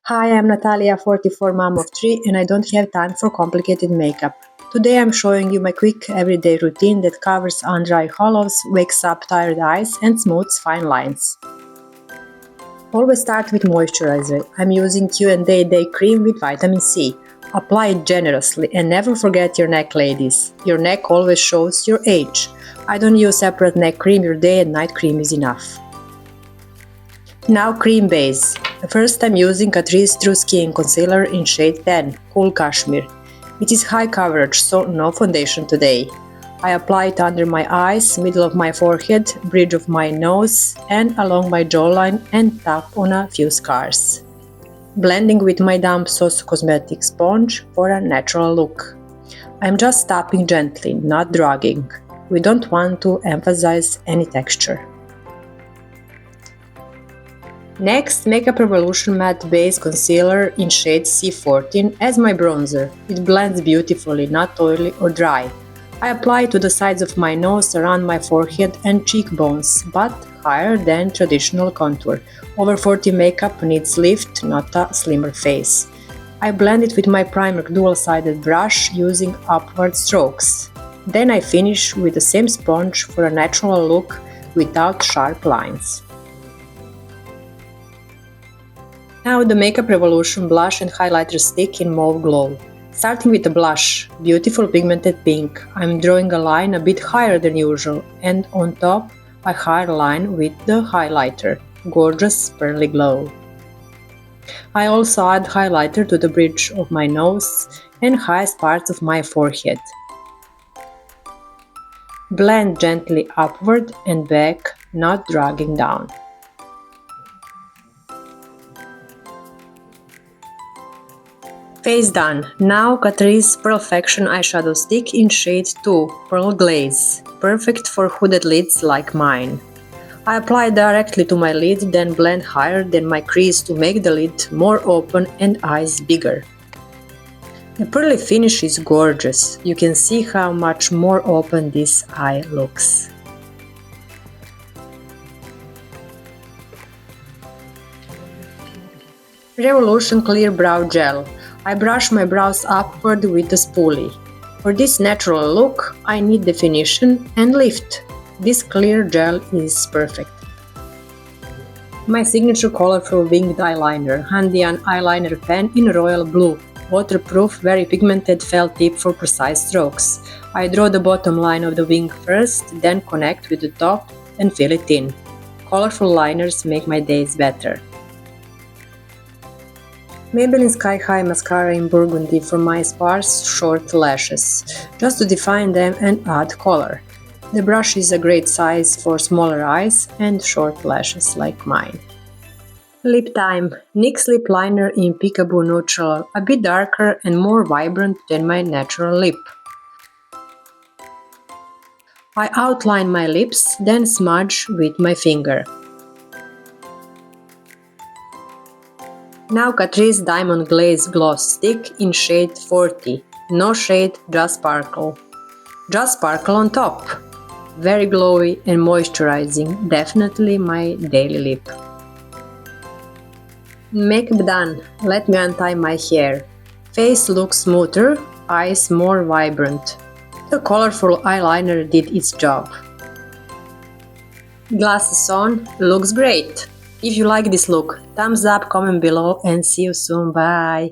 Hi, I'm Natalia, 44 mom of 3, and I don't have time for complicated makeup. Today I'm showing you my quick everyday routine that covers under eye hollows, wakes up tired eyes and smooths fine lines. Always start with moisturizer. I'm using Q&A Day Cream with vitamin C. Apply it generously and never forget your neck, ladies. Your neck always shows your age. I don't use separate neck cream, your day and night cream is enough. Now cream base. First I'm using Catrice True Skin Concealer in shade 10, Cool Cashmere. It is high coverage, so no foundation today. I apply it under my eyes, middle of my forehead, bridge of my nose and along my jawline and tap on a few scars. Blending with my damp Sosu cosmetic sponge for a natural look. I'm just tapping gently, not dragging. We don't want to emphasize any texture. Next, Makeup Revolution Matte Base Concealer in shade C14 as my bronzer. It blends beautifully, not oily or dry. I apply it to the sides of my nose, around my forehead and cheekbones, but higher than traditional contour. Over 40 makeup needs lift, not a slimmer face. I blend it with my Primark dual-sided brush using upward strokes. Then I finish with the same sponge for a natural look without sharp lines. Now the Makeup Revolution Blush and Highlighter Stick in Mauve Glow. Starting with the blush, beautiful pigmented pink, I'm drawing a line a bit higher than usual and on top a higher line with the highlighter. Gorgeous pearly glow. I also add highlighter to the bridge of my nose and highest parts of my forehead. Blend gently upward and back, not dragging down. Face done. Now Catrice Pearlfection eyeshadow stick in shade 2, Pearl Glaze. Perfect for hooded lids like mine. I apply directly to my lid, then blend higher than my crease to make the lid more open and eyes bigger. The pearly finish is gorgeous. You can see how much more open this eye looks. Revolution Clear Brow Gel. I brush my brows upward with a spoolie. For this natural look, I need definition and lift. This clear gel is perfect. My signature colorful winged eyeliner, Handaiyan eyeliner pen in royal blue. Waterproof, very pigmented felt tip for precise strokes. I draw the bottom line of the wing first, then connect with the top and fill it in. Colorful liners make my days better. Maybelline Sky High Mascara in Burgundy for my sparse, short lashes, just to define them and add color. The brush is a great size for smaller eyes and short lashes like mine. Lip time. NYX lip liner in Peekaboo Neutral, a bit darker and more vibrant than my natural lip. I outline my lips, then smudge with my finger. Now Catrice Diamond Glaze Gloss Stick in shade 40. No shade, just sparkle. Just sparkle on top. Very glowy and moisturizing, definitely my daily lip. Makeup done. Let me untie my hair. Face looks smoother, eyes more vibrant. The colorful eyeliner did its job. Glasses on, looks great. If you like this look, thumbs up, comment below and see you soon, bye!